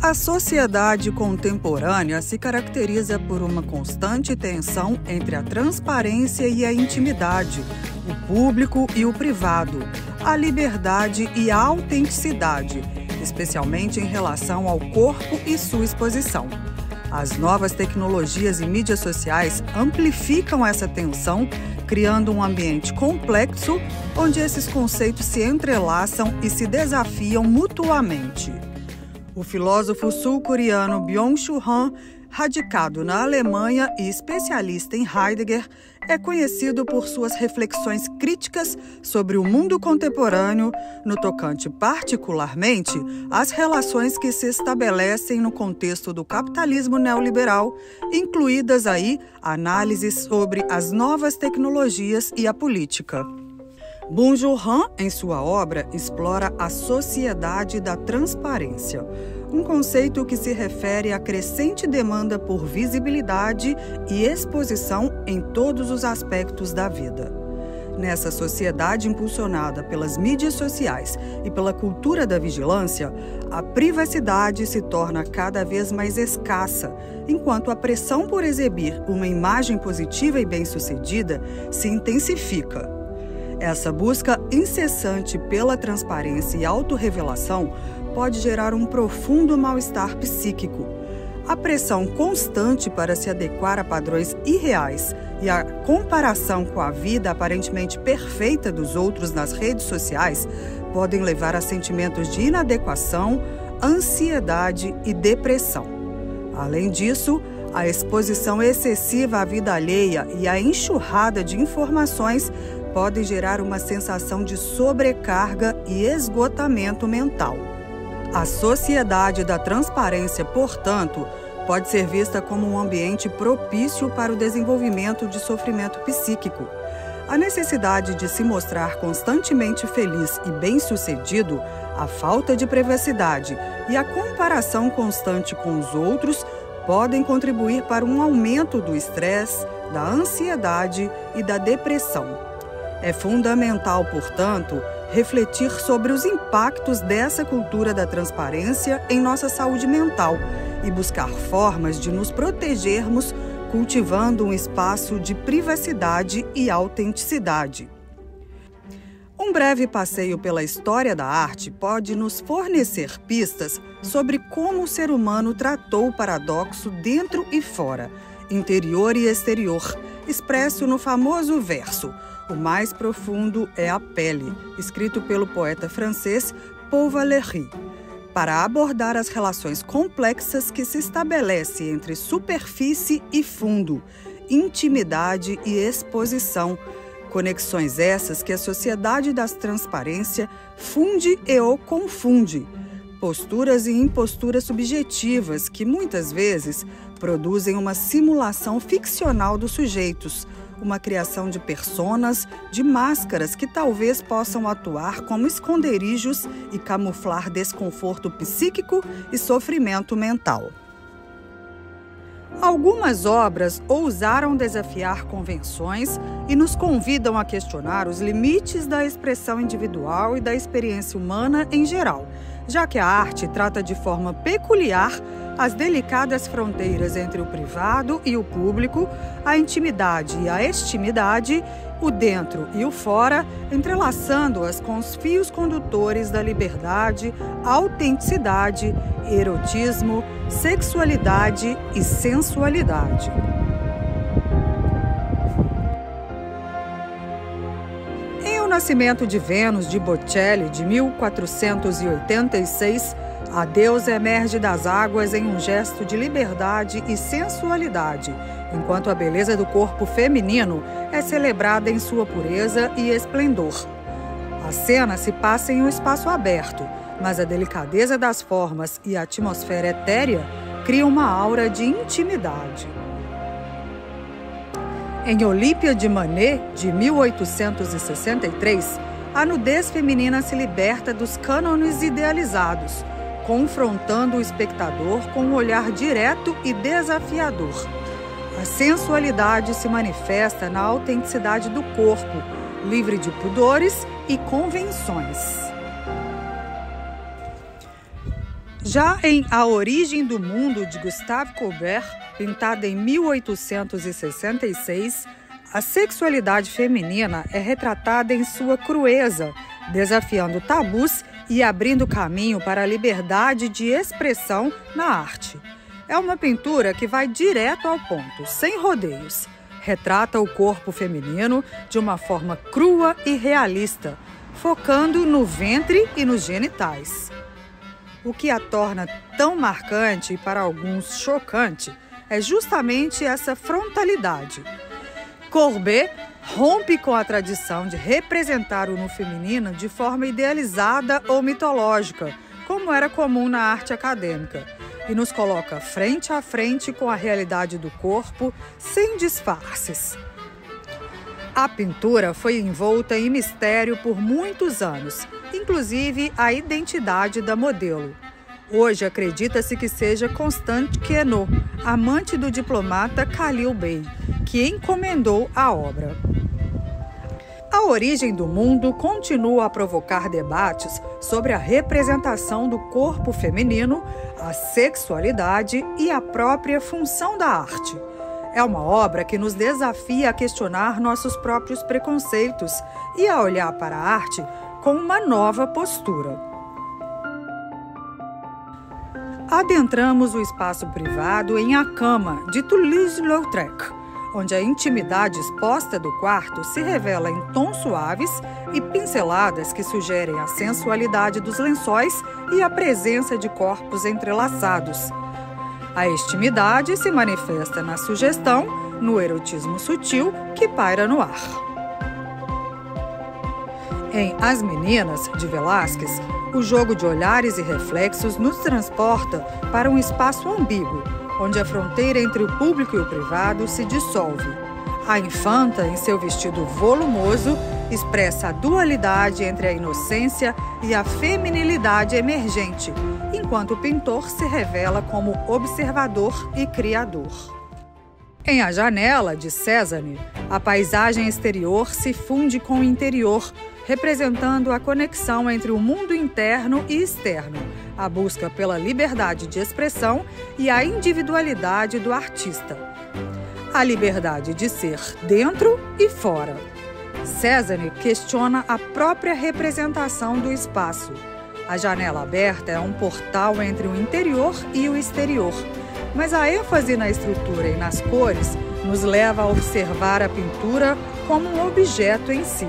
A sociedade contemporânea se caracteriza por uma constante tensão entre a transparência e a intimidade, o público e o privado, a liberdade e a autenticidade, especialmente em relação ao corpo e sua exposição. As novas tecnologias e mídias sociais amplificam essa tensão, criando um ambiente complexo onde esses conceitos se entrelaçam e se desafiam mutuamente. O filósofo sul-coreano Byung-Chul Han, radicado na Alemanha e especialista em Heidegger, é conhecido por suas reflexões críticas sobre o mundo contemporâneo, no tocante particularmente às relações que se estabelecem no contexto do capitalismo neoliberal, incluídas aí análises sobre as novas tecnologias e a política. Byung-Chul Han, em sua obra, explora a sociedade da transparência, um conceito que se refere à crescente demanda por visibilidade e exposição em todos os aspectos da vida. Nessa sociedade impulsionada pelas mídias sociais e pela cultura da vigilância, a privacidade se torna cada vez mais escassa, enquanto a pressão por exibir uma imagem positiva e bem-sucedida se intensifica. Essa busca incessante pela transparência e autorrevelação pode gerar um profundo mal-estar psíquico. A pressão constante para se adequar a padrões irreais e a comparação com a vida aparentemente perfeita dos outros nas redes sociais podem levar a sentimentos de inadequação, ansiedade e depressão. Além disso, a exposição excessiva à vida alheia e a enxurrada de informações podem gerar uma sensação de sobrecarga e esgotamento mental. A sociedade da transparência, portanto, pode ser vista como um ambiente propício para o desenvolvimento de sofrimento psíquico. A necessidade de se mostrar constantemente feliz e bem-sucedido, a falta de privacidade e a comparação constante com os outros podem contribuir para um aumento do estresse, da ansiedade e da depressão. É fundamental, portanto, refletir sobre os impactos dessa cultura da transparência em nossa saúde mental e buscar formas de nos protegermos, cultivando um espaço de privacidade e autenticidade. Um breve passeio pela história da arte pode nos fornecer pistas sobre como o ser humano tratou o paradoxo dentro e fora, interior e exterior, expresso no famoso verso "O mais profundo é a pele", escrito pelo poeta francês Paul Valéry, para abordar as relações complexas que se estabelecem entre superfície e fundo, intimidade e exposição, conexões essas que a sociedade da transparência funde e ou confunde, posturas e imposturas subjetivas que, muitas vezes, produzem uma simulação ficcional dos sujeitos, uma criação de personas, de máscaras que talvez possam atuar como esconderijos e camuflar desconforto psíquico e sofrimento mental. Algumas obras ousaram desafiar convenções e nos convidam a questionar os limites da expressão individual e da experiência humana em geral, já que a arte trata de forma peculiar as delicadas fronteiras entre o privado e o público, a intimidade e a extimidade, o dentro e o fora, entrelaçando-as com os fios condutores da liberdade, autenticidade, erotismo, sexualidade e sensualidade. Em O Nascimento de Vênus, de Botticelli, de 1486, a deusa emerge das águas em um gesto de liberdade e sensualidade, enquanto a beleza do corpo feminino é celebrada em sua pureza e esplendor. A cena se passa em um espaço aberto, mas a delicadeza das formas e a atmosfera etérea criam uma aura de intimidade. Em Olímpia de Manet, de 1863, a nudez feminina se liberta dos cânones idealizados, confrontando o espectador com um olhar direto e desafiador. A sensualidade se manifesta na autenticidade do corpo, livre de pudores e convenções. Já em A Origem do Mundo, de Gustave Courbet, pintada em 1866, a sexualidade feminina é retratada em sua crueza, desafiando tabus e abrindo caminho para a liberdade de expressão na arte. É uma pintura que vai direto ao ponto, sem rodeios. Retrata o corpo feminino de uma forma crua e realista, focando no ventre e nos genitais. O que a torna tão marcante e para alguns chocante é justamente essa frontalidade. Courbet rompe com a tradição de representar o nu feminino de forma idealizada ou mitológica, como era comum na arte acadêmica, e nos coloca frente a frente com a realidade do corpo, sem disfarces. A pintura foi envolta em mistério por muitos anos, inclusive a identidade da modelo. Hoje acredita-se que seja Constance Queneau, amante do diplomata Khalil Bey, que encomendou a obra. A Origem do Mundo continua a provocar debates sobre a representação do corpo feminino, a sexualidade e a própria função da arte. É uma obra que nos desafia a questionar nossos próprios preconceitos e a olhar para a arte com uma nova postura. Adentramos o espaço privado em A Cama, de Toulouse-Lautrec, onde a intimidade exposta do quarto se revela em tons suaves e pinceladas que sugerem a sensualidade dos lençóis e a presença de corpos entrelaçados. A intimidade se manifesta na sugestão, no erotismo sutil que paira no ar. Em As Meninas, de Velázquez, o jogo de olhares e reflexos nos transporta para um espaço ambíguo, onde a fronteira entre o público e o privado se dissolve. A infanta, em seu vestido volumoso, expressa a dualidade entre a inocência e a feminilidade emergente, enquanto o pintor se revela como observador e criador. Em A Janela, de Cézanne, a paisagem exterior se funde com o interior, representando a conexão entre o mundo interno e externo, a busca pela liberdade de expressão e a individualidade do artista. A liberdade de ser dentro e fora. Cézanne questiona a própria representação do espaço. A janela aberta é um portal entre o interior e o exterior, mas a ênfase na estrutura e nas cores nos leva a observar a pintura como um objeto em si.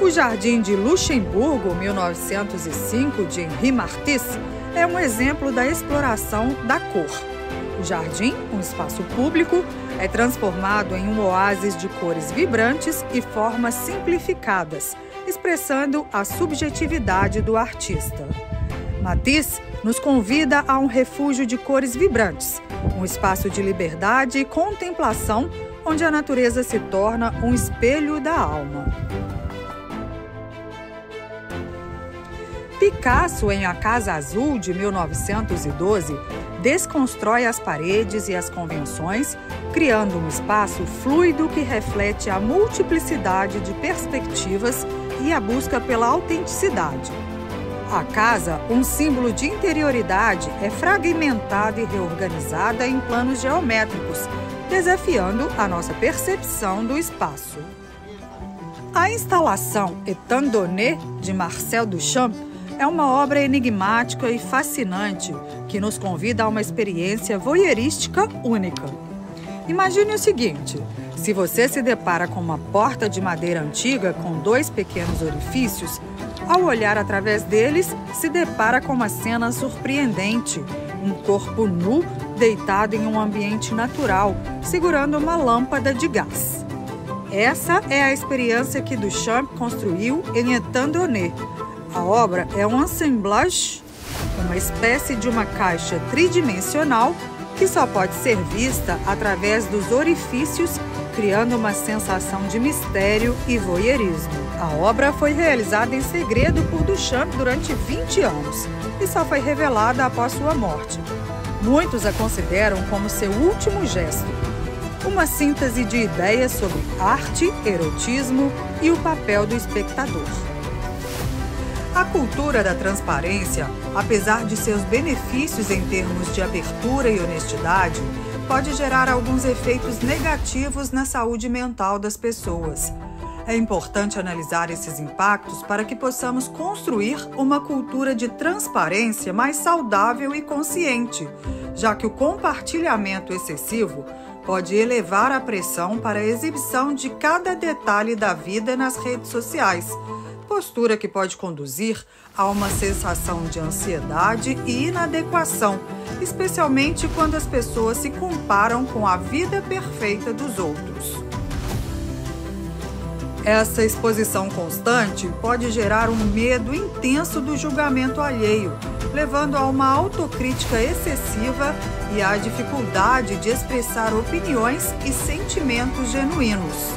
O Jardim de Luxemburgo, 1905, de Henri Matisse, é um exemplo da exploração da cor. O jardim, um espaço público, é transformado em um oásis de cores vibrantes e formas simplificadas, expressando a subjetividade do artista. Matisse nos convida a um refúgio de cores vibrantes, um espaço de liberdade e contemplação, onde a natureza se torna um espelho da alma. Picasso, em A Casa Azul, de 1912, desconstrói as paredes e as convenções, criando um espaço fluido que reflete a multiplicidade de perspectivas e a busca pela autenticidade. A casa, um símbolo de interioridade, é fragmentada e reorganizada em planos geométricos, desafiando a nossa percepção do espaço. A instalação Étant donné, de Marcel Duchamp, é uma obra enigmática e fascinante que nos convida a uma experiência voyeurística única. Imagine o seguinte: se você se depara com uma porta de madeira antiga com 2 pequenos orifícios, ao olhar através deles, se depara com uma cena surpreendente: um corpo nu deitado em um ambiente natural, segurando uma lâmpada de gás. Essa é a experiência que Duchamp construiu em Étant donné. A obra é um assemblage, uma espécie de uma caixa tridimensional que só pode ser vista através dos orifícios, criando uma sensação de mistério e voyeurismo. A obra foi realizada em segredo por Duchamp durante 20 anos e só foi revelada após sua morte. Muitos a consideram como seu último gesto, uma síntese de ideias sobre arte, erotismo e o papel do espectador. A cultura da transparência, apesar de seus benefícios em termos de abertura e honestidade, pode gerar alguns efeitos negativos na saúde mental das pessoas. É importante analisar esses impactos para que possamos construir uma cultura de transparência mais saudável e consciente, já que o compartilhamento excessivo pode elevar a pressão para a exibição de cada detalhe da vida nas redes sociais, postura que pode conduzir a uma sensação de ansiedade e inadequação, especialmente quando as pessoas se comparam com a vida perfeita dos outros. Essa exposição constante pode gerar um medo intenso do julgamento alheio, levando a uma autocrítica excessiva e à dificuldade de expressar opiniões e sentimentos genuínos.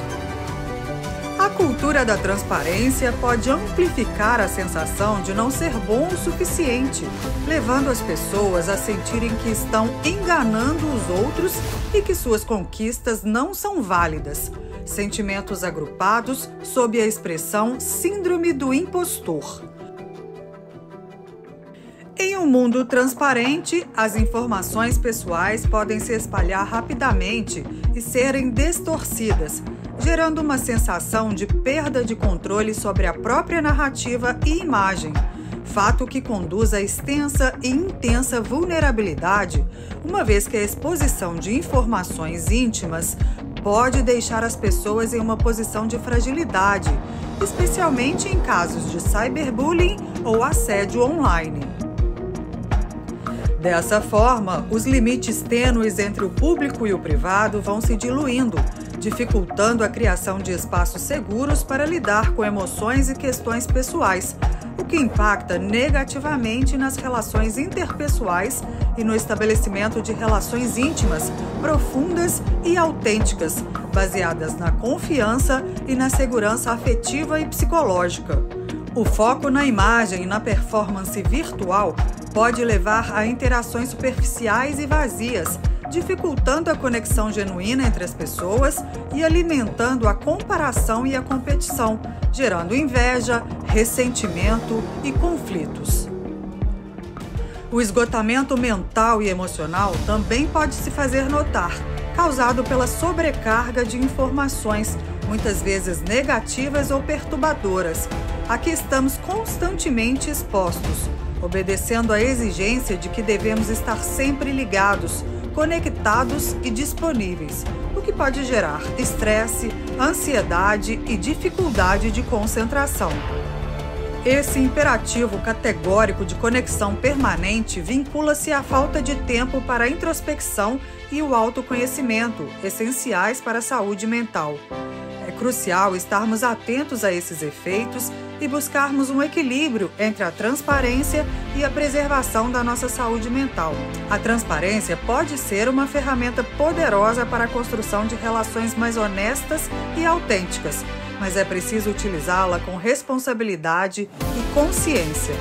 A cultura da transparência pode amplificar a sensação de não ser bom o suficiente, levando as pessoas a sentirem que estão enganando os outros e que suas conquistas não são válidas. Sentimentos agrupados sob a expressão Síndrome do Impostor. Em um mundo transparente, as informações pessoais podem se espalhar rapidamente e serem distorcidas, gerando uma sensação de perda de controle sobre a própria narrativa e imagem, fato que conduz a extensa e intensa vulnerabilidade, uma vez que a exposição de informações íntimas pode deixar as pessoas em uma posição de fragilidade, especialmente em casos de cyberbullying ou assédio online. Dessa forma, os limites tênues entre o público e o privado vão se diluindo, dificultando a criação de espaços seguros para lidar com emoções e questões pessoais, o que impacta negativamente nas relações interpessoais e no estabelecimento de relações íntimas, profundas e autênticas, baseadas na confiança e na segurança afetiva e psicológica. O foco na imagem e na performance virtual pode levar a interações superficiais e vazias, dificultando a conexão genuína entre as pessoas e alimentando a comparação e a competição, gerando inveja, ressentimento e conflitos. O esgotamento mental e emocional também pode se fazer notar, causado pela sobrecarga de informações, muitas vezes negativas ou perturbadoras, a que estamos constantemente expostos, obedecendo à exigência de que devemos estar sempre ligados, conectados e disponíveis, o que pode gerar estresse, ansiedade e dificuldade de concentração. Esse imperativo categórico de conexão permanente vincula-se à falta de tempo para a introspecção e o autoconhecimento, essenciais para a saúde mental. É crucial estarmos atentos a esses efeitos e buscarmos um equilíbrio entre a transparência e a preservação da nossa saúde mental. A transparência pode ser uma ferramenta poderosa para a construção de relações mais honestas e autênticas, mas é preciso utilizá-la com responsabilidade e consciência.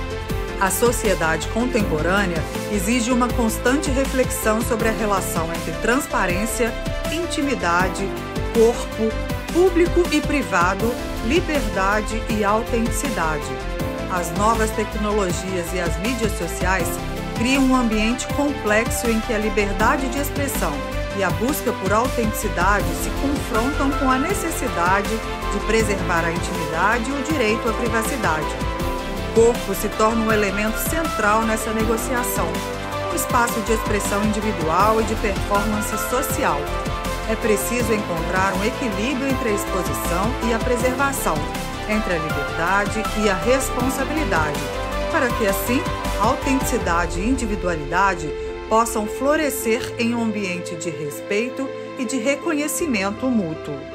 A sociedade contemporânea exige uma constante reflexão sobre a relação entre transparência, intimidade, corpo, público e privado, liberdade e autenticidade. As novas tecnologias e as mídias sociais criam um ambiente complexo em que a liberdade de expressão e a busca por autenticidade se confrontam com a necessidade de preservar a intimidade e o direito à privacidade. O corpo se torna um elemento central nessa negociação, um espaço de expressão individual e de performance social. É preciso encontrar um equilíbrio entre a exposição e a preservação, entre a liberdade e a responsabilidade, para que assim autenticidade e individualidade possam florescer em um ambiente de respeito e de reconhecimento mútuo.